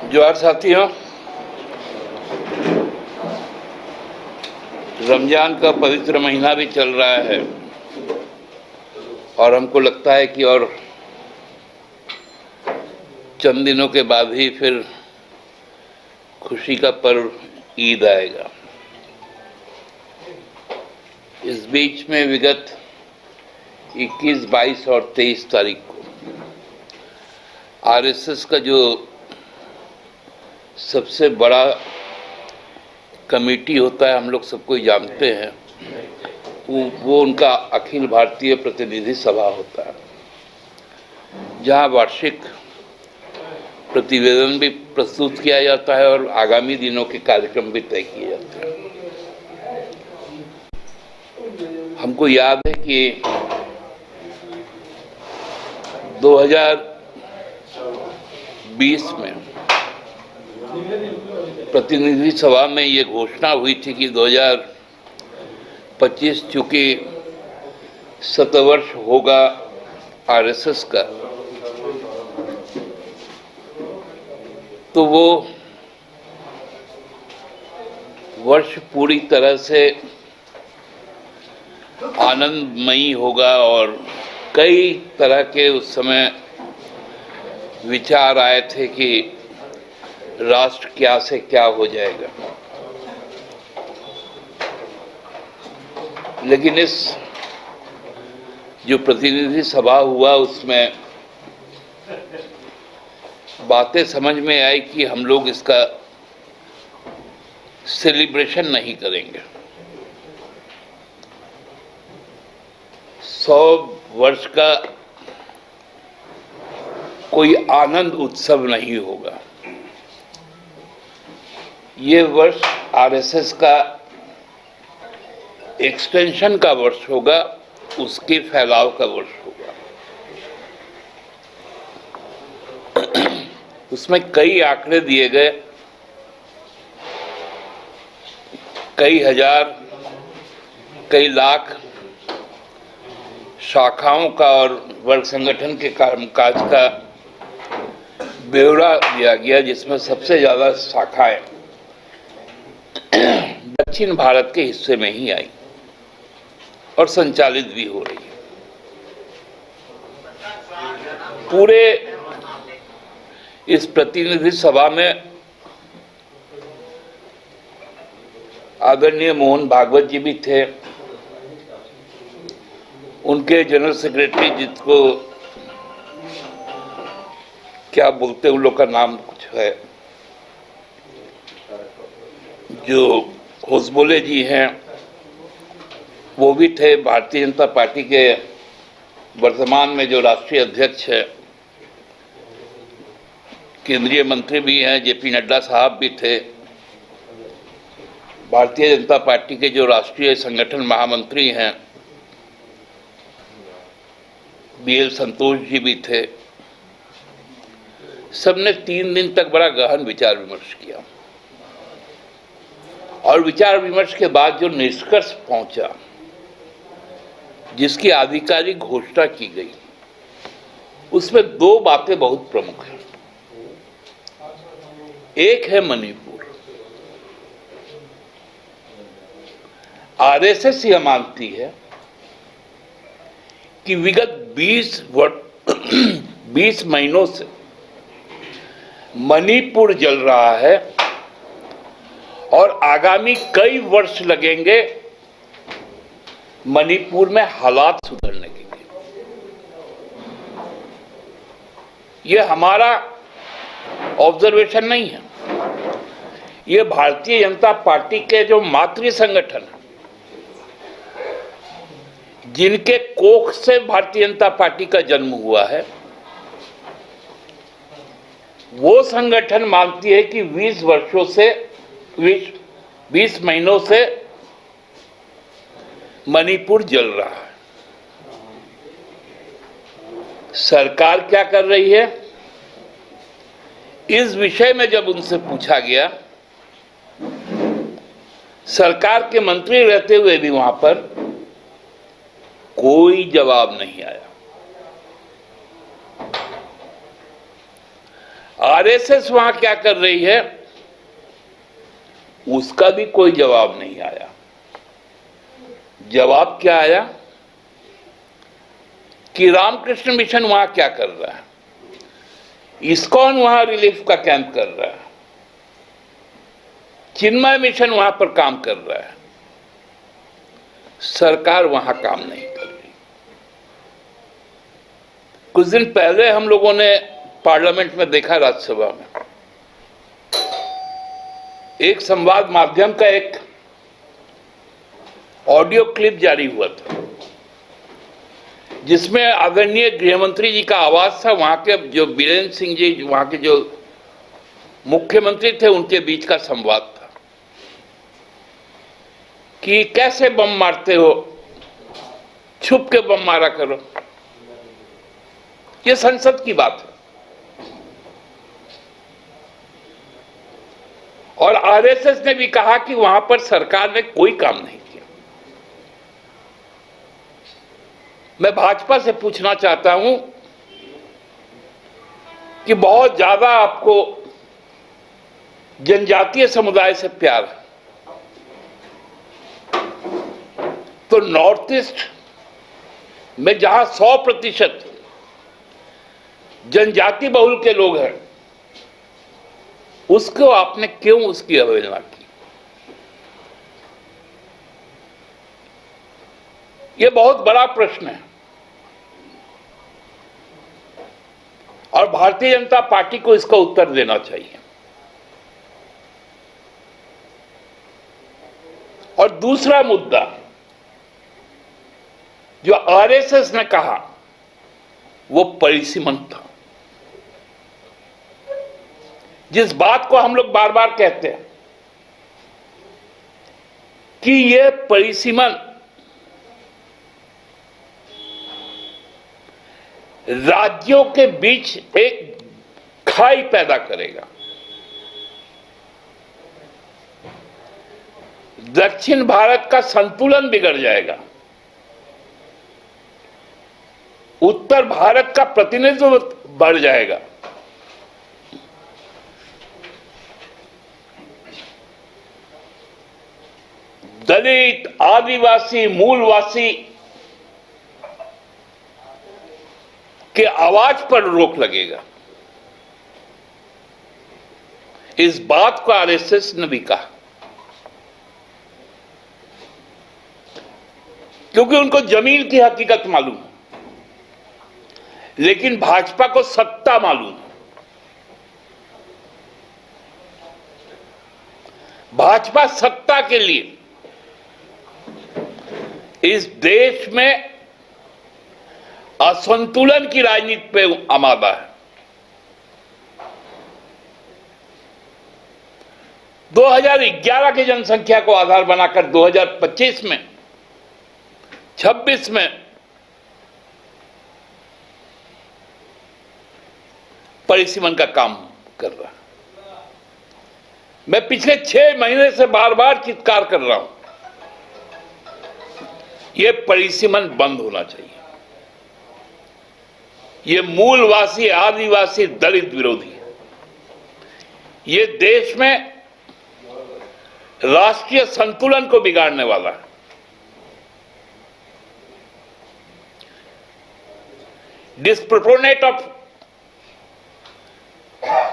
जोहार साथियों, रमजान का पवित्र महीना भी चल रहा है और हमको लगता है कि और चंद दिनों के बाद ही फिर खुशी का पर्व ईद आएगा। इस बीच में विगत 21, 22 और 23 तारीख को आरएसएस का जो सबसे बड़ा कमेटी होता है, हम लोग सबको ही जानते हैं, वो उनका अखिल भारतीय प्रतिनिधि सभा होता है, जहां वार्षिक प्रतिवेदन भी प्रस्तुत किया जाता है और आगामी दिनों के कार्यक्रम भी तय किए जाते हैं। हमको याद है कि 2020 में प्रतिनिधि सभा में ये घोषणा हुई थी कि 2025 चूंकि शतवर्ष होगा आरएसएस का, तो वो वर्ष पूरी तरह से आनंदमयी होगा और कई तरह के उस समय विचार आए थे कि राष्ट्र क्या से क्या हो जाएगा। लेकिन इस जो प्रतिनिधि सभा हुआ उसमें बातें समझ में आई कि हम लोग इसका सेलिब्रेशन नहीं करेंगे। 100 वर्ष का कोई आनंद उत्सव नहीं होगा। ये वर्ष आरएसएस का एक्सटेंशन का वर्ष होगा, उसके फैलाव का वर्ष होगा। उसमें कई आंकड़े दिए गए, कई हजार, कई लाख शाखाओं का और वर्ग संगठन के कामकाज का ब्यौरा दिया गया, जिसमें सबसे ज्यादा शाखाएं दक्षिण भारत के हिस्से में ही आई और संचालित भी हो रही है। पूरे इस प्रतिनिधि सभा में आदरणीय मोहन भागवत जी भी थे, उनके जनरल सेक्रेटरी, जिसको क्या बोलते हैं, उन लोग का नाम कुछ है, जो होसबोले जी हैं, वो भी थे। भारतीय जनता पार्टी के वर्तमान में जो राष्ट्रीय अध्यक्ष है, केंद्रीय मंत्री भी हैं, जेपी नड्डा साहब भी थे। भारतीय जनता पार्टी के जो राष्ट्रीय संगठन महामंत्री हैं, बीएल संतोष जी भी थे। सबने 3 दिन तक बड़ा गहन विचार विमर्श किया और विचार विमर्श के बाद जो निष्कर्ष पहुंचा, जिसकी आधिकारिक घोषणा की गई, उसमें 2 बातें बहुत प्रमुख हैं। एक है मणिपुर। आरएसएस यह मानती है कि विगत 20 महीनों से मणिपुर जल रहा है और आगामी कई वर्ष लगेंगे मणिपुर में हालात सुधरने के लिए। यह हमारा ऑब्जर्वेशन नहीं है, यह भारतीय जनता पार्टी के जो मातृ संगठन है, जिनके कोख से भारतीय जनता पार्टी का जन्म हुआ है, वो संगठन मानती है कि 20 महीनों से मणिपुर जल रहा है। सरकार क्या कर रही है, इस विषय में जब उनसे पूछा गया, सरकार के मंत्री रहते हुए भी वहां पर कोई जवाब नहीं आया। आरएसएस वहां क्या कर रही है उसका भी कोई जवाब नहीं आया। जवाब क्या आया कि रामकृष्ण मिशन वहां क्या कर रहा है, इस्कॉन वहां रिलीफ का कैंप कर रहा है, चिन्मय मिशन वहां पर काम कर रहा है, सरकार वहां काम नहीं कर रही। कुछ दिन पहले हम लोगों ने पार्लियामेंट में देखा, राज्यसभा में एक संवाद माध्यम का एक ऑडियो क्लिप जारी हुआ था जिसमें आदरणीय गृहमंत्री जी का आवाज था। वहां के जो बीरेंद्र सिंह जी, वहां के जो मुख्यमंत्री थे, उनके बीच का संवाद था कि कैसे बम मारते हो, छुप के बम मारा करो। ये संसद की बात है और आरएसएस ने भी कहा कि वहां पर सरकार ने कोई काम नहीं किया। मैं भाजपा से पूछना चाहता हूं कि बहुत ज्यादा आपको जनजातीय समुदाय से प्यार है, तो नॉर्थ ईस्ट में जहां 100% जनजाति बहुल के लोग हैं, उसको आपने क्यों उसकी अवहेलना की? यह बहुत बड़ा प्रश्न है और भारतीय जनता पार्टी को इसका उत्तर देना चाहिए। और दूसरा मुद्दा जो आरएसएस ने कहा वो परिसीमन था। जिस बात को हम लोग बार बार कहते हैं कि यह परिसीमन राज्यों के बीच एक खाई पैदा करेगा। दक्षिण भारत का संतुलन बिगड़ जाएगा, उत्तर भारत का प्रतिनिधित्व बढ़ जाएगा। दलित, आदिवासी, मूलवासी के आवाज पर रोक लगेगा। इस बात को आरएसएस ने भी कहा क्योंकि उनको जमीन की हकीकत मालूम है, लेकिन भाजपा को सत्ता मालूम है। भाजपा सत्ता के लिए इस देश में असंतुलन की राजनीति पे आमादा है। 2011 की जनसंख्या को आधार बनाकर 2025 में 26 में परिसीमन का काम कर रहा है। मैं पिछले 6 महीने से बार बार चित्कार कर रहा हूं, यह परिसीमन बंद होना चाहिए। ये मूलवासी, आदिवासी, दलित विरोधी है। ये देश में राष्ट्रीय संतुलन को बिगाड़ने वाला है। डिस्प्रोपोर्शनेट ऑफ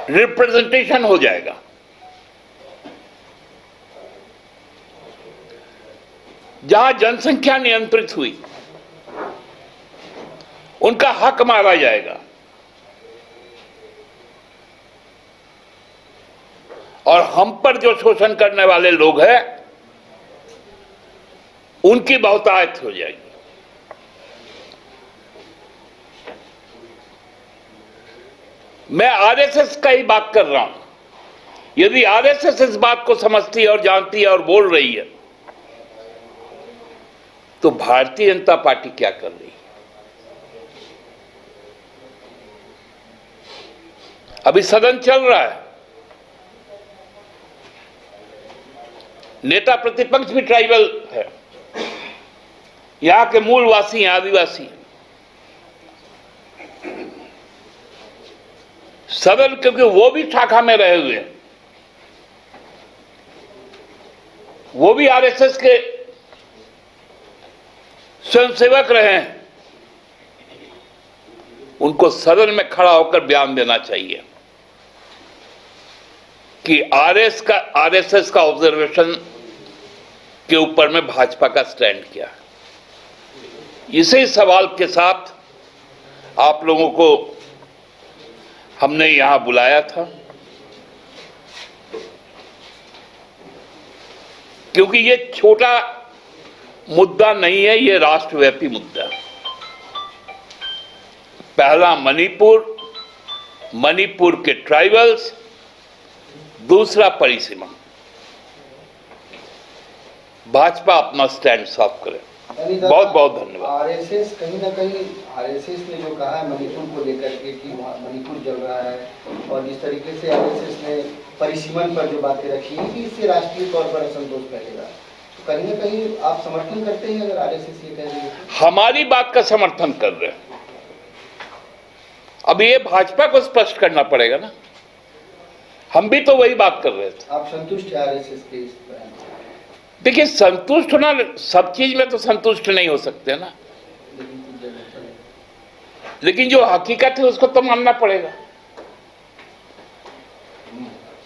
रिप्रेजेंटेशन हो जाएगा। जहां जनसंख्या नियंत्रित हुई, उनका हक मारा जाएगा और हम पर जो शोषण करने वाले लोग हैं उनकी बहुतायत हो जाएगी। मैं आरएसएस का ही बात कर रहा हूं। यदि आरएसएस इस बात को समझती है और जानती है और बोल रही है, तो भारतीय जनता पार्टी क्या कर रही है? अभी सदन चल रहा है, नेता प्रतिपक्ष भी ट्राइबल है, यहां के मूलवासी हैं, आदिवासी हैं। सदन, क्योंकि वो भी शाखा में रहे हुए हैं, वो भी आरएसएस के स्वयंसेवक रहे हैं, उनको सदन में खड़ा होकर बयान देना चाहिए कि आरएसएस का ऑब्जर्वेशन के ऊपर में भाजपा का स्टैंड क्या है। इसी सवाल के साथ आप लोगों को हमने यहां बुलाया था, क्योंकि ये छोटा मुद्दा नहीं है, ये राष्ट्रव्यापी मुद्दा है। पहला मणिपुर के ट्राइबल्स, दूसरा परिसीमा। भाजपा अपना स्टैंड साफ करे। बहुत बहुत धन्यवाद। आरएसएस कहीं ना कहीं आरएसएस ने जो कहा है मणिपुर को लेकर के कि मणिपुर जल रहा है, और जिस तरीके से आरएसएस ने परिसीमन पर जो बातें रखी है कि इससे राष्ट्रीय तौर पर असंतोष फैलेगा, तो कहीं ना कहीं आप समर्थन करते हैं अगर आरएसएस ये कह रही है? हमारी बात का समर्थन कर रहे हैं। अब ये भाजपा को स्पष्ट करना पड़ेगा ना, हम भी तो वही बात कर रहे थे। आप संतुष्ट हैं आरएसएस के इस बयान से? देखिए, संतुष्ट होना, सब चीज में तो संतुष्ट नहीं हो सकते ना, लेकिन जो हकीकत है उसको तो मानना पड़ेगा,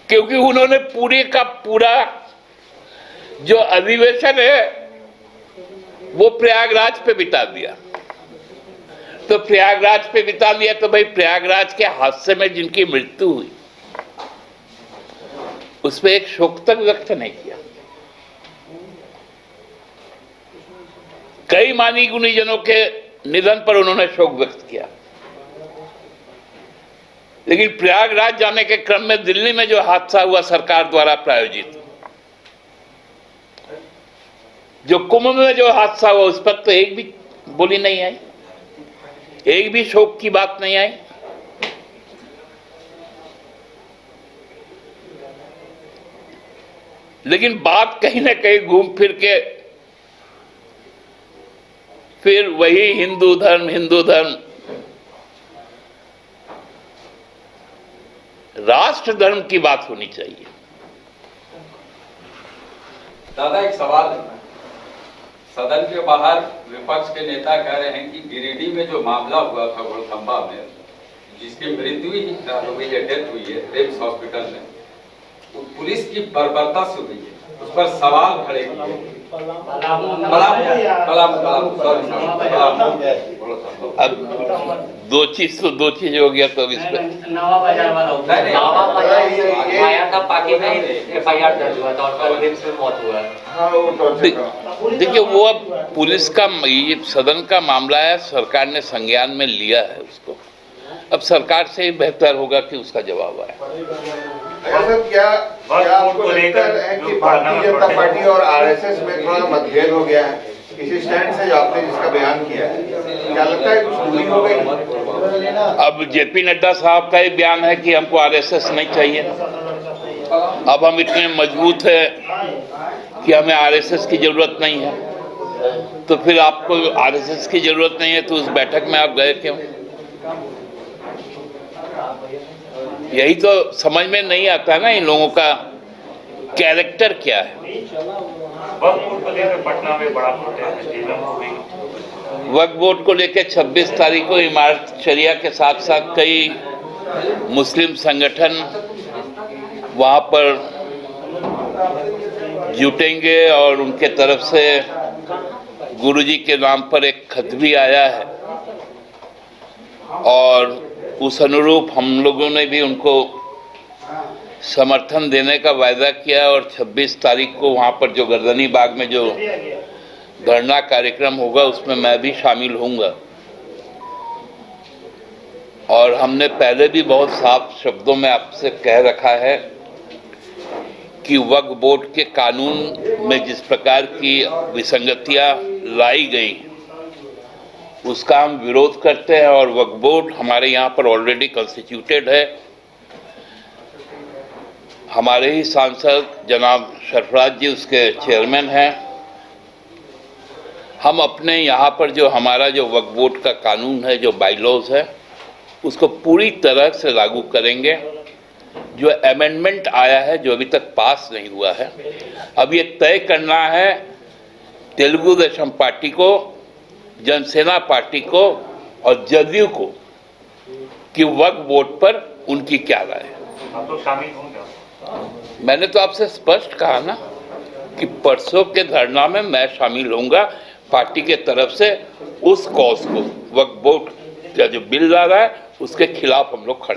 क्योंकि उन्होंने पूरे का पूरा जो अधिवेशन है वो प्रयागराज पे बिता दिया। तो प्रयागराज पे बिता दिया तो भाई प्रयागराज के हादसे में जिनकी मृत्यु हुई उस पर एक शोक तक व्यक्त नहीं किया। कई मानी गुणीजनों के निधन पर उन्होंने शोक व्यक्त किया, लेकिन प्रयागराज जाने के क्रम में दिल्ली में जो हादसा हुआ सरकार द्वारा प्रायोजित, जो कुंभ में जो हादसा हुआ, उस पर तो एक भी बोली नहीं आई, एक भी शोक की बात नहीं आई। लेकिन बात कहीं ना कहीं घूम फिर के फिर वही हिंदू धर्म राष्ट्र धर्म की बात होनी चाहिए। दादा, एक सवाल है। सदन के बाहर विपक्ष के नेता कह रहे हैं कि गिरिडीह में जो मामला हुआ था घोड़खंबा में, जिसकी मृत्यु ही हुई है, डेथ हुई है रिम्स हॉस्पिटल में, वो पुलिस की बर्बरता से हुई है, उस पर सवाल खड़े किए। अब दो चीज हो गया, तो इस पर नवा बाजार आया था, पाकि में एफआईआर दर्ज हुआ था और रिम्स में मौत हुआ है। देखिए, वो अब पुलिस का, ये सदन का मामला है, सरकार ने संज्ञान में लिया है उसको। अब सरकार से ही बेहतर होगा कि उसका जवाब आए। क्या आपको लगता है कि भारतीय जनता पार्टी और आरएसएस में थोड़ा मतभेद हो गया है इसी स्टैंड से, जो आपने जिसका बयान किया है, क्या लगता है कुछ दूरी हो गई? अब जेपी नड्डा साहब का ही बयान है कि हमको आरएसएस नहीं चाहिए। अब हम इतने मजबूत है कि हमें आरएसएस की जरूरत नहीं है, तो फिर आपको आरएसएस की जरूरत नहीं है तो उस बैठक में आप गए क्यों? यही तो समझ में नहीं आता ना, इन लोगों का कैरेक्टर क्या है। पटना में बड़ा वक्फ बोर्ड को लेकर 26 तारीख को इमारत शरिया के साथ साथ कई मुस्लिम संगठन वहां पर जुटेंगे और उनके तरफ से गुरुजी के नाम पर एक खत भी आया है, और उस अनुरूप हम लोगों ने भी उनको समर्थन देने का वायदा किया, और 26 तारीख को वहां पर जो गर्दनी बाग में जो धरना कार्यक्रम होगा उसमें मैं भी शामिल होऊंगा। और हमने पहले भी बहुत साफ शब्दों में आपसे कह रखा है कि वक्फ बोर्ड के कानून में जिस प्रकार की विसंगतियां लाई गई उसका हम विरोध करते हैं, और वक्फ बोर्ड हमारे यहाँ पर ऑलरेडी कॉन्स्टिट्यूटेड है। हमारे ही सांसद जनाब सरफराज जी उसके चेयरमैन हैं। हम अपने यहाँ पर जो हमारा जो वक्फ बोर्ड का कानून है, जो बाईलॉज है, उसको पूरी तरह से लागू करेंगे। जो अमेंडमेंट आया है, जो अभी तक पास नहीं हुआ है, अब ये तय करना है तेलुगु देशम पार्टी को, जनसेना पार्टी को और जदयू को कि वक्फ बोर्ड पर उनकी क्या राय है। आप तो शामिल होंगे। मैंने तो आपसे स्पष्ट कहा ना कि परसों के धरना में मैं शामिल होऊंगा पार्टी के तरफ से। उस कॉज को, वक्फ बोर्ड का जो बिल ला रहा है, उसके खिलाफ हम लोग खड़े